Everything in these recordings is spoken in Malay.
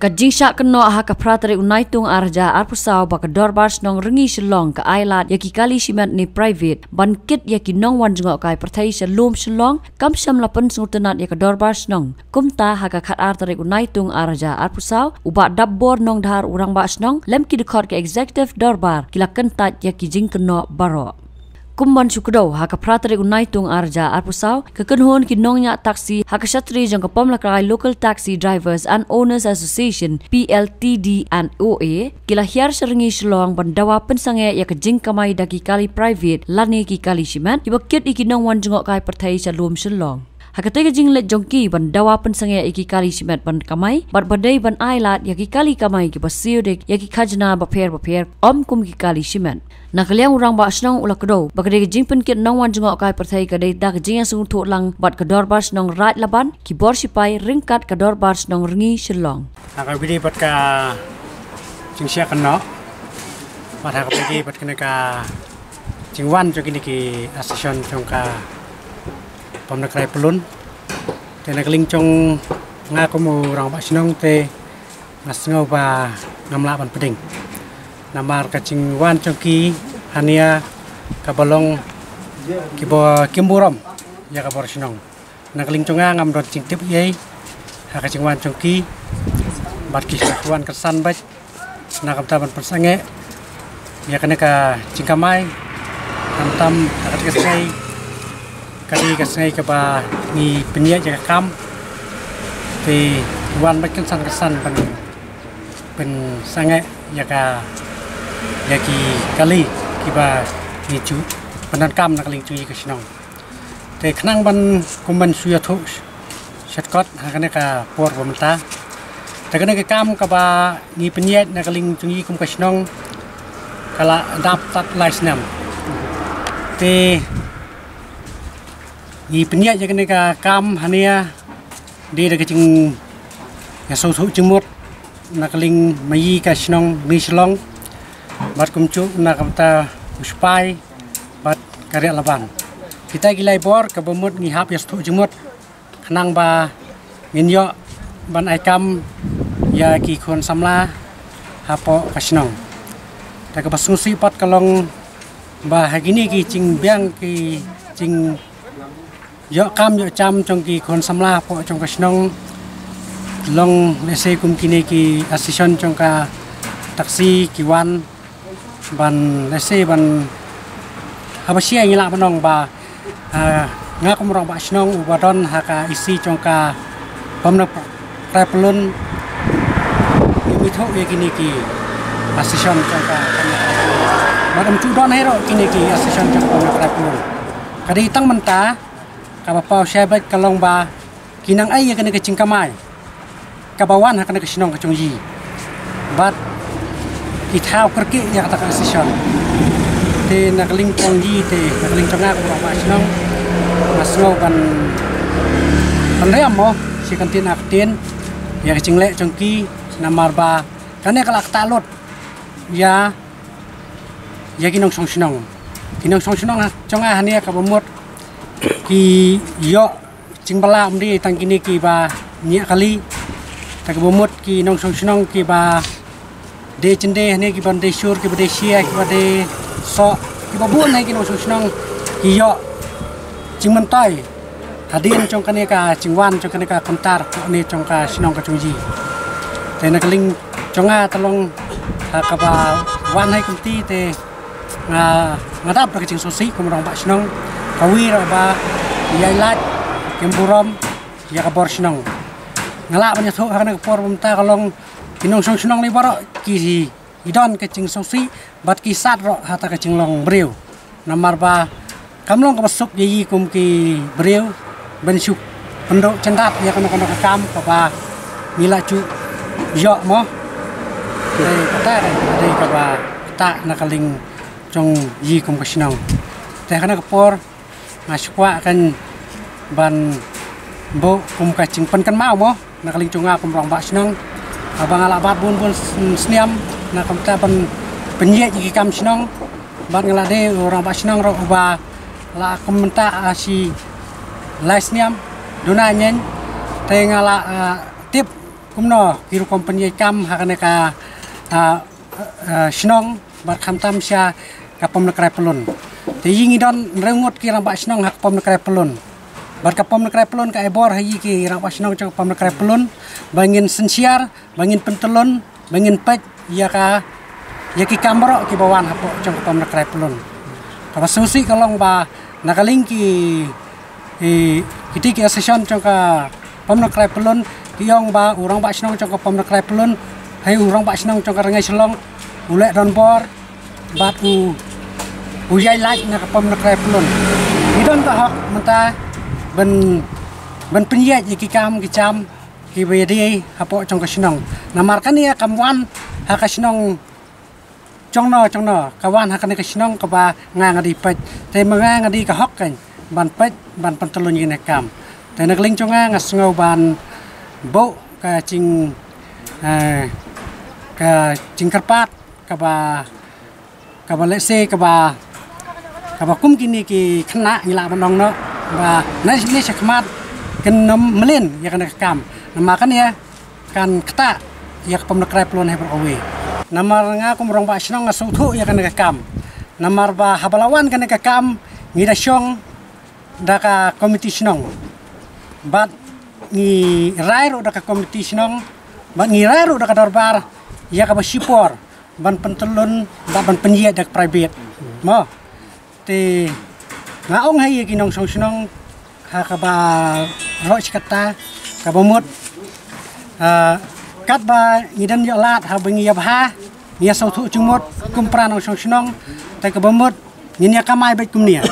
Kajing syak keno aha ka pratari unaitung arja arpusau baka dorbars nong rengi shalong ka ailat yaki kali simet ni private bankit yaki nong wan jengok kai pertai shalom shalong kam syam lapan sungutenat yaka dorbars nong kumta haka khat artari unaitung arja arpusau ubak dabbor nong dhar urang bas nong lem ki dekor ke executive dorbar kila kentat yaki jing keno baro. Kumban syukdo haka pratari unaitung arja arpusau kekenhon ki nongnya taksi haka syatri jang kapamlakai local taxi drivers and owners association PLTD and OA kila hiar seringi shlong bandawa pensange ya kejing kamai daki kali private lani ki kali siman ibakit iki nong wan jengok kai pertai shalom shlong. Hakatay jing let jongki ban dawa pensange iki kali simet ban kamai bat badai ban ailat yaki kali kamai ki basiudek yaki khajna baper om kum ki kali simet. Nakaliang urang ba asnong ulakdo bagade jing penkit nong wan jengok kai pertai kadai dak jing yang sungu thot lang bat kador bars nong right laban ki bor sipai ringkat kador bars nong rengi shlong. Nakal bidi bat ka jing sia keno bat hak bidi bat kena ka jing wan jong kini ki asesyon jong ka pamnakrai pelun te nakling chong nga ko mo rang ba sinong te nasngo ba ngamla ban peding namar ka ching wan chong ki hania ka balong ki bo kimburam ya ka bor sinong nakling chong nga ngam dot ching tip ye ha ka ching wan chong ki bat ki wan ka san ba nakam ta ban persange ya kana ka ching kamai tam ka ka sai kali kasai ke ba ni penyak jaga kam te wan bakan san kesan pen sangat jaga yaki kali kiba ni cu penan kam nak ling cui ke sinong te khnang ban kuman suya thu shortcut hakane ka por bomta te kana ke kam ka ba ni penyak nak ling cui kum ke sinong kala dap tat laisnam te di penyak je kena ka kam hania di da kecing ya so jemut nak ling mai ka snong ni slong bat kumcu nak ta uspai bat karya laban kita gilai bor ka bomut ni hap ya so jemut khnang ba minyo ban ai kam ya ki khon samla hapo ka snong ta ka basusi pat kalong ba hagini ki cing biang ki cing yo kam yo cham trong ki khon samla po trong ka snong long lese kum kine ki assistant trong ka taksi ki wan ban lese ban habasia ngila banong ba nga kum rong ba snong ubadon ha ka isi trong ka pamna pra pelun mi tho ye kine ki assistant trong ka madam chu don hero kine ki assistant trong pamna pra pelun kadi tang menta kapapau syabat kalong ba kinang ay kena kecing kamai kabawan kena kesinong kecong yi bat kitau kerki ya kata kasisyon te nakling tong yi te nakling tong aku ba sinong masno kan panream mo si kantin aktin ya kecing le congki namar ba kane kalak talot ya kinong song sinong conga hania kabamut ki yo cing bala amdi tang kini ki ba nya kali tak bomot ki nong song ki ba de cende ne ki ban de sur ki ba de sia ki ba de so ki ba bun ne ki nong song ki yo cing mentai hadin trong kane ka cing wan trong kane ka kontar ko ne trong ka sinong ka chungji te na kling chonga talong ka ba wan hai kumti te ngadap ka cing sosi ko rong ba sinong kawi ba yai lat kemburam ya kabor sinong ngala banyak thu hakana por bumta kalong kinong song sinong ni baro ki idon kecing sosi bat ki sat ro hata kecing long breu namar ba kamlong ka basuk yi kum ki breu bensuk pendok cendat ya kana kam ka ba mila cu yo mo dei kata dei ka ba ta nakaling trong yi kum ka sinong te kana ka por masukwa kan ban bo kum ka cing pen kan mau mo nakaling cunga kum rong ba sinong abang ala bat bun sniam nakam ta ban penye ji kam sinong ban ngala de orang ba sinong ro ba la kum ta asi la sniam duna nyen te ngala tip kumno kiru company kam hakane ka snong bat khamtam sia kapom nakrai pelun te yingi don rengot ki rambak snong hak pom nakrai pelun bat kapom nakrai pelun ka ebor hayi ki rambak snong cak pom nakrai pelun bangin sensiar bangin pentelun bangin pet ya ki kamro ki bawan hapo cak pom nakrai pelun ka susi kalong ba nakaling ki ki session cak pom nakrai pelun tiong ba urang bak snong cak pom nakrai pelun hai urang bak snong cak rengai selong ulek don bor bat uyai like na kapom na krai pelun idon ka hak menta ben penyet ki kam ki cham ki bedi hapo trong ka snong namar kan ya kamwan ha ka snong chongno kawan ha kan ka snong ka ba nga ngadi pet te manga ngadi ka hok kan ban pet ban pantalon yin kam te nak ling chonga ngasngau ban bo ka ching karpat ka ba lese ka ba kum kini ki khna ngila banong no ba ni sakmat ken nom melin ya kan kam nama kan ya kan kta ya kapom nakrai pelon he awe namar nga kum rong ba snong ngasu thu ya kan kam namar ba habalawan kan kam ngida syong daka komiti snong bat ni rairo daka komiti snong bat ni rairo daka darbar ya ka ba sipor ban pentelun ban penyet dak private mo te ngaong hai ki nong song snong ha ka ba ro chikata ka ba mut kat ba ngidan yo lat ha bengi ya ba nia sau thu chungmot kum pra nong song snong te ka ba mut nia kamai bet kum nia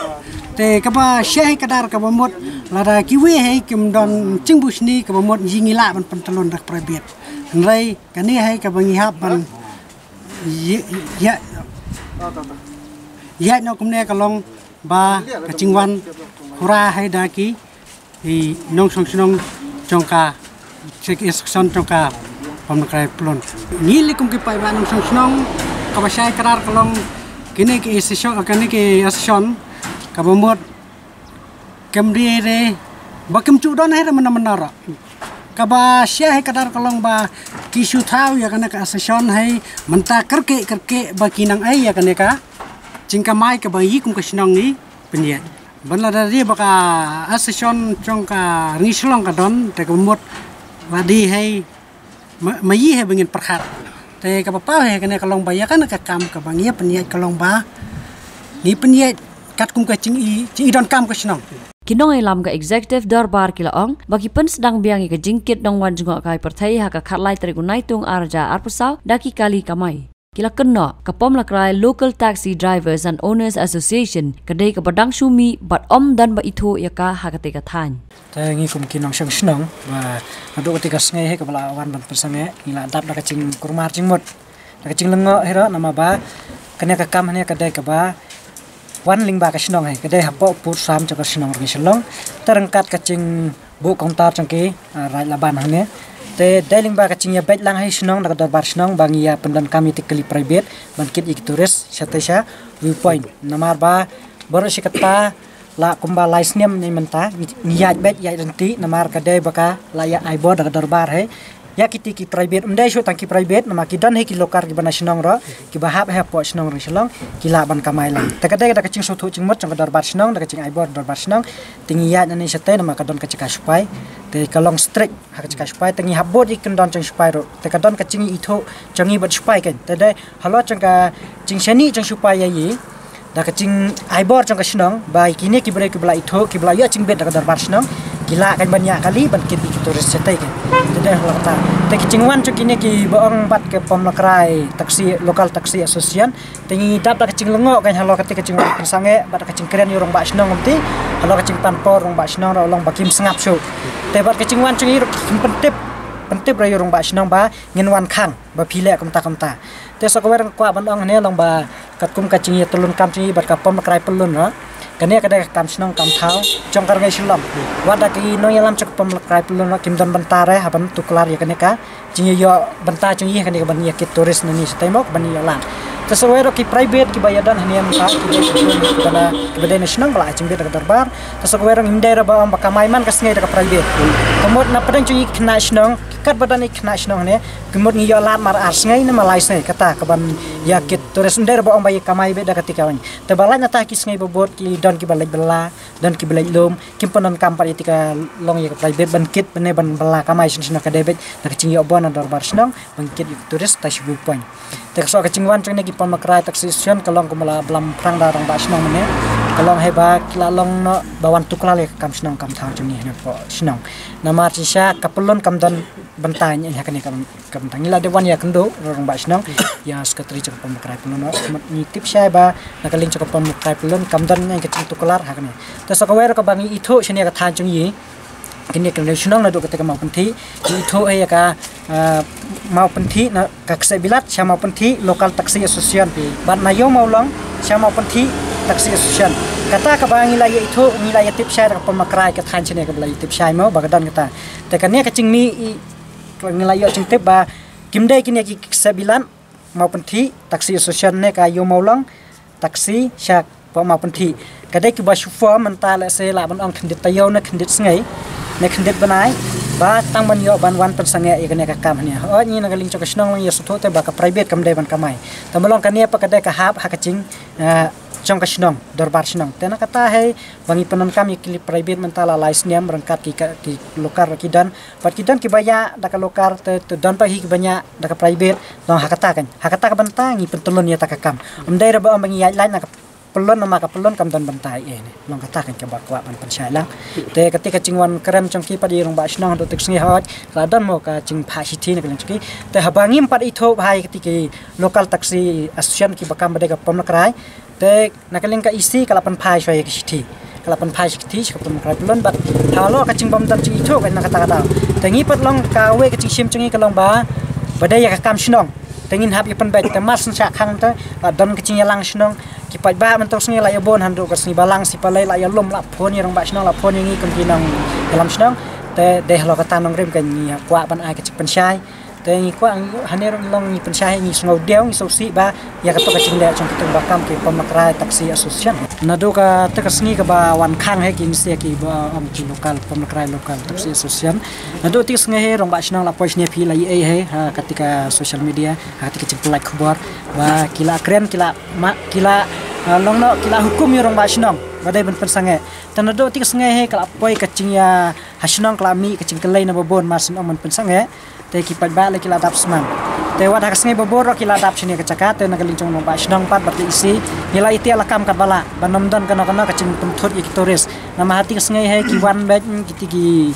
te ka ba shei kadar ka ba mut la da ki we hai kim don chingbus ni ka ba mut yingila ban pentelun dak private nrai ka ni hai ka ba ngi hap ban ya no kumne kalong ba kacingwan hura hai daki i nong song snong chongka check instruction chongka pom krai plon ngili kum ki pai ba nong song snong ka ba sai karar kalong kini ki session kini ki session ka ba mot kamri re ba kim chu don hai ra menara ka ba sia hai kadar kalong ba ki su thau ya kana ka session hai menta kerke ba kinang ai ya kana ka jingka mai ka bayi kum ka snong ni penyet banla dari baka session chong ka ngislong ka don te ka mot wadi hai mai hai bengin perkhat te ka pa hai kana kalong ba ya kana ka kam ka bangia penyet kalong ba ni penyet kat kum ka cing i don kam ka snong kinong ai lam ka executive darbar kilaong bagi pen sedang biangi ka jingkit dong wan jungok kai perthai ha ka khatlai trigu naitung arja arpusau daki kali kamai kila kenno kapom lakrai local taxi drivers and owners association kadai ka badang sumi bat om dan ba itho yaka hakate ka than ta ngi kum kinong sang snong ba adu ketika sngai he ka bala wan ban persange ngila dap da kacing kurmar jingmot da kacing lengo hero nama ba kanya ka kam hanya kadai ka ba wan ling ba ka snong he kadai hapo pur sam ca snong ri selong terangkat kacing bu kontar cangke rai laban hanya te deling ba kacing ya bet lang hai snong da bar snong bangi ya pendan kami tikali private bangkit ikturis satesha viewpoint namar ba baru sikata la kumba laisnem ni menta niyat bet ya renti namar kadai baka laya aibo da bar hai ya kiti ki private umdai shu tangki private nama ki dan he ki lokar ki bana snong ro ki bahap he po snong ri selong ki la ban kamai lang te kadai da kacing sothu chingmot chang bar snong da kacing aibo bar snong tingi ya ni sate nama kadon kacika supai te kalong straight ha kacika supai tingi habot ikan don chang supai ro te kadon kacing itho changi bat supai kan te dai halo chang ka ching shani chang supai ya yi da kacing aibo chang ka snong bai kini ki bela itho ki bela ya ching bet da bar snong gila kan banyak kali ban kit itu resete kan tidak lata te kicingwan cuk ini ki boong bat ke pom lakrai taksi lokal taksi association tingi dap kicing lengo kan halo ketika kicingwan sange bat kicing keren yorong bak snong mti halo kicing panpor rong bak snong long bakim sengap shu te bat kicingwan cuk ini pentip ra yorong bak snong ba nginwan khang ba phile kamta te sakwer kwa bandong ne long ba katkum kicing telun kam cing bat ka pom lakrai pelun ha kania kadai kam snong kam thau chong kar ngai silam wada ki no yalam chak pom lakrai pelun kim don bantare haban tuklar ya kania ka jingi yo banta jingi kania ban ya kit turis nani stemok ban yalam tasawero ki private ki bayadan haniam ka ki bana kebede nasional bala cing beda darbar tasawero imdai ra ba am bakamaiman ka sngai da private komod na padang jingi kna snong kat badan ik kena snong ne kemut ngi yo lat mar as ngai na malai snai kata kaban yakit tores nder ba ombai kamai be da ketika wan te balanya ta ki sngai bobot ki don ki balai bela don ki balai lom kim panon kampar itika long ya private ban kit bene ban bela kamai sin ka debet da kicing yo bon dor bar snong ban kit tores ta shibu point te so kicing wan chung ne ki pon makrai taksison kalong kumala blam prang da rong ba snong ne kalong heba kila long no bawan tukla le kam snong kam thang chung ni ne po snong nama cisha kapelon kam don bantanya ya kan kam tangila de wan ya kendo rong ba snong ya sekretari cakap pemukrai pelon ni tip saya ba nakaling cakap pemukrai pelon kam don yang kecil tukular ha kan ta so kawer ka bangi itho shine ka than chung yi kini kan snong na do ketika mau penti itho ya ka mau penti na ka ksebilat sya mau penti lokal taksi association ban na yo mau long sya mau penti taksi association kata ka bangi la ye itho ni la ye tip saya ka pemukrai ka than shine ka bla tip saya mau bagadan kata te kan ne ka cing mi ngelayo cing tip ba kimde kini ki ksebilan mau penti taksi association ne ka yo mau long taksi syak pa mau penti kadai ki ba shufo mentala se la ban ong khendit tayo na khendit sngai ne khendit banai ba tang ban yo ban wan pensange ya kene ka kam ne o ni na galing chok snong lang yo sutho te ba ka private kam dai ban kamai tamalong kania pa kadai ka hap ha ka cing chong ka snong dorbar snong tena kata hai bangi penon kami ki private mentala lais niam rangkat ki lokar ki dan pat ki dan ki baya da ka lokar te dan pa hi ki banya da ka private dong hakata ka banta ngi pentulun ya ta ka kam dai ra ba bangi ya lain na pelon nama ka pelon kam dan bantai ni long kata kan ke bakwa ban pensai lang te ketika cingwan krem chong ki padi rong ba snong do tek sngi hawat la dan mo ka cing pha siti ne kan chki te habangi empat itho bhai ketika lokal taksi association ki bakam bade ka pamlakrai te nakaling ka isi kalapan phai shoi ki siti kalapan phai siti ka pamlakrai pelon bat halo ka cing bam dan cing itho kan kata te ngi pat long ka we ka cing sim cing ka long ba bade ya ka kam snong tengin hab ipan baik te mas sa khang te dan ka cing yalang snong ki pat ba man tok sngi la ya bon handu ka sngi balang si palai la ya lom la phon yang ba snong la phon yang ngi kom ki nang dalam snong te de lo ka tanong rem kan ni kwa ban ai ka cik pensai te ngi kwa haner long ni pensai ngi sngo deu ngi sosi ba ya ka to ka cing le chong kitung ba kam ki pemakrai taksi association na do ka te ka sngi ka ba wan khang he ki mesti ki ba am ki lokal pemakrai lokal taksi association na do ti sngi he rong ba snong la pois ne phi la ye he ketika social media ketika cik like khabar ba kila keren kila long no kila hukum yorong ba snong badai ben pensange tanado tik sange he kala poi kacing ya hasnong klami kacing kelai na babon mas no men pensange te ki pat ba le kila dap sman te wad ha sange babor ro kila dap sini kacaka te nagaling chong no ba snong pat bat isi nila iti ala kam kat bala banom dan kana kacing pemthot ya kitoris nama hati sange he ki wan bet kitigi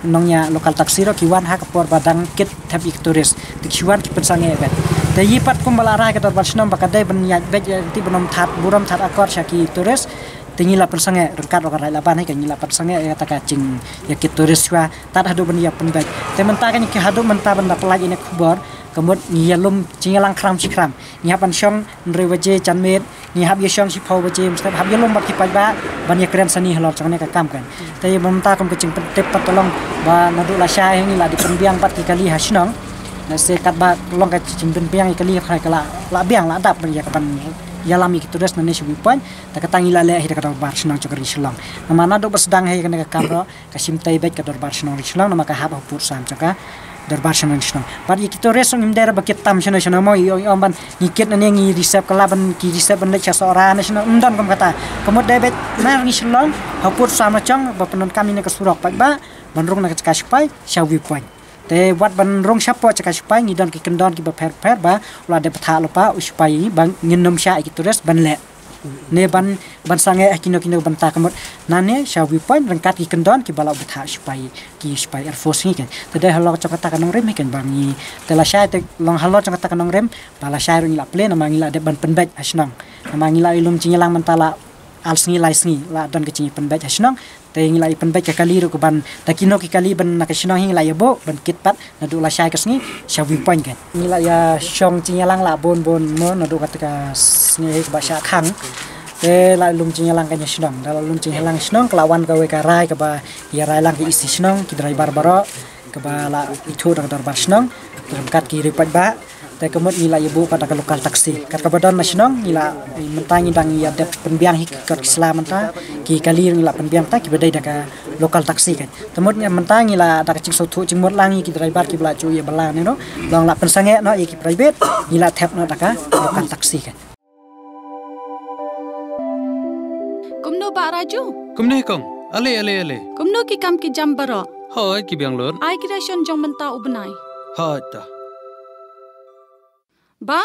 nongnya lokal taksi ro ki wan ha kapor badang kit thap iktoris tikwan ki pensange bet te yipat kumbala ra ka dor basnom bakadai ben ya bet ti benom that buram that akor syaki turis tingila pensange rekat ro rai laban he kan ngila pensange ya ta kacing ya ki turis wa tat hadu ben ya penbet te menta kan ki hadu menta ben pelaj ini kubor kemud ngiyalum cingalang kram cikram ngihapan syong nre waje chanmet ngihap ye syong si phau waje mstap hab yalum bak ki pajba ban ya kren sani halor changne ka kam kan te menta kom kacing tep patolong ba nadu la sha he ngila di penbiang pat ki kali hasnong na se kat ba long ka cing penbiang kali khai kala la biang la dap ya kapan yalami ki turis na nesu bipan ta katangi la le hi ka bar snong chokri shilong namana do basdang he kana ka kamro ka simtai bet ka dor bar snong shilong namaka hab pur sam chaka darbar shanang shanang bari kita resong imdera bakit tam shanang shanang mo yo ban ngikit na ngi receive kalaban ki receive ban lecha sora na shanang undan kom kata komod debet na ngi shalong hapur sama chang ba penon kami ne kasurok pa ba banrong na ka spai shawi point te wat banrong shapo ka spai ngi don ki kendon ki ba per ba ula de patha lopa uspai bang nginom sha ki tures ban le ne ban sange kino ban ta kamot nane shawi point rangkat ki kendon ki bala betha spai air force ni kan tade halo chakata kanong rem kan bangi tela shay te long halo chakata kanong rem bala shay ring la plane na mangila de ban penbet asnang na mangila ilum cingelang mentala alsngi laisngi la don ke cingi penbet asnang te ngila penbet ka kali ru ko ban takino ki kali ban nakasnang hingla yabo ban kitpat na du la shay kasngi shawi point kan ngila ya syong cingelang la bon mo na du katika sngi ba sha khang te la lum cingelang kanya snong dala lum cingelang snong kelawan ka we ka rai ka ba ya rai lang ki isi snong ki drai barbaro ka ba la itu dang dar bar snong terangkat ki ripat ba แต่ก็หมดอีลายบุpada lokal taksi kat kabadan nasional ila mentang indang ia de penbiang hik kat selamanta ki kali ila penbiang ta ki bedai dak lokal taksi kan temutnya mentang ila dak cing so thu cing mot langi ki driver ki bela cu ia bala ni no long la pensange no ki private ila thap no dak lokal taksi kan kumno ba raju kumne kong ale kumno ki kam ki jam baro hoi ki biang lor ai creation jong menta ubnai ha ta ba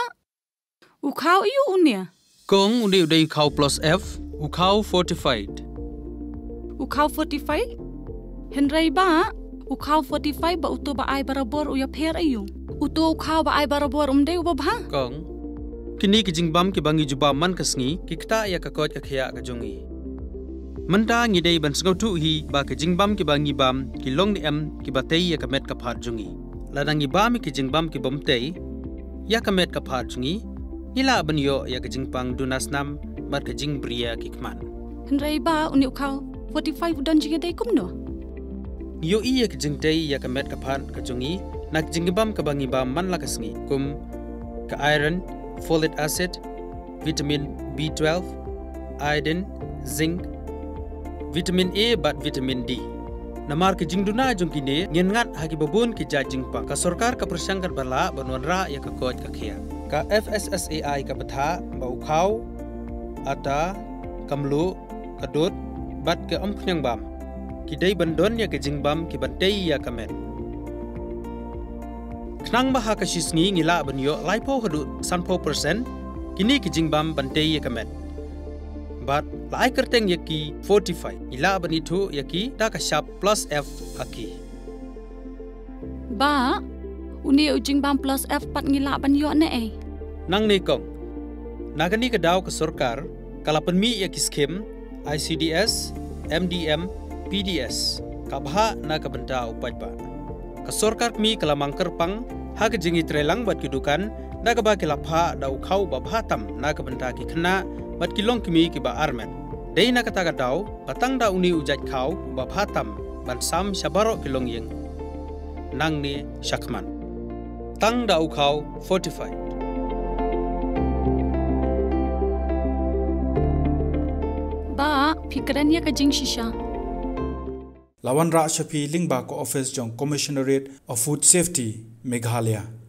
ukau iu unia kong uni udai khau plus f ukau fortified ukau 45 henrai ba ukau 45 ba uto ba ai barabor uya pher ayu uto ukau ba ai barabor umde uba bha kong kini ki jingbam ki bangi juba man kasngi ki kta ya ka kot ka khya ka jongi manta ngi dei ban sngau tu hi ba ki jingbam ki bangi bam ki long ni em ki batei ya ka met ka phat jongi ladangi bam ki jingbam ki bom tei ya ka met ka phat jongi ila ban yo ya ka jingpang dunas nam mar ka jing bria ki kman henrai ba uni ukau 45 udan jinga dei kumno yo i ya ka jing tei ya ka met ka phat ka jongi nak jingbam ka bangi bam man la kasngi kum ka iron folic acid vitamin B12 iodine zinc vitamin A bat vitamin D namar ke jingduna jongkine ngin ngat hagi babun ki jajingpa ka sarkar ka persangkar bala banwanra ya ka koj ka khia ka FSSAI ka batha ba ukhau ata kamlu kadut bat ke omkhnyang bam ki dei bandon ya ke jingbam ki bantei ya kamet knang ba ha ka shisngi ngila banyo laipo hadu sanpo percent kini ki jingbam bantei ya kamet but lai kerteng yaki 45 ila bani thu yaki ta ka sharp plus f aki ba uni ujing bam plus f pat ngila ban yo ne e nang ne kong nagani ka daw ka sarkar kala panmi yaki scheme ICDS MDM PDS ka bha na ka banta upaj ba ka sarkar mi kala mangker pang ha ka jingi trelang bat kidukan na ka ba kila pha da ukhau ba bhatam na ka banta ki khna bat kilong kimi ki ba armen dei na kata daw batang da uni ujat khau ba bhatam ban sam shabaro kilong yeng nang ni shakman tang da ukhau 45 ba fikran ya ka jing shisha Lawan Ra Shafi Lingba ko office jong Commissionerate of Food Safety Meghalaya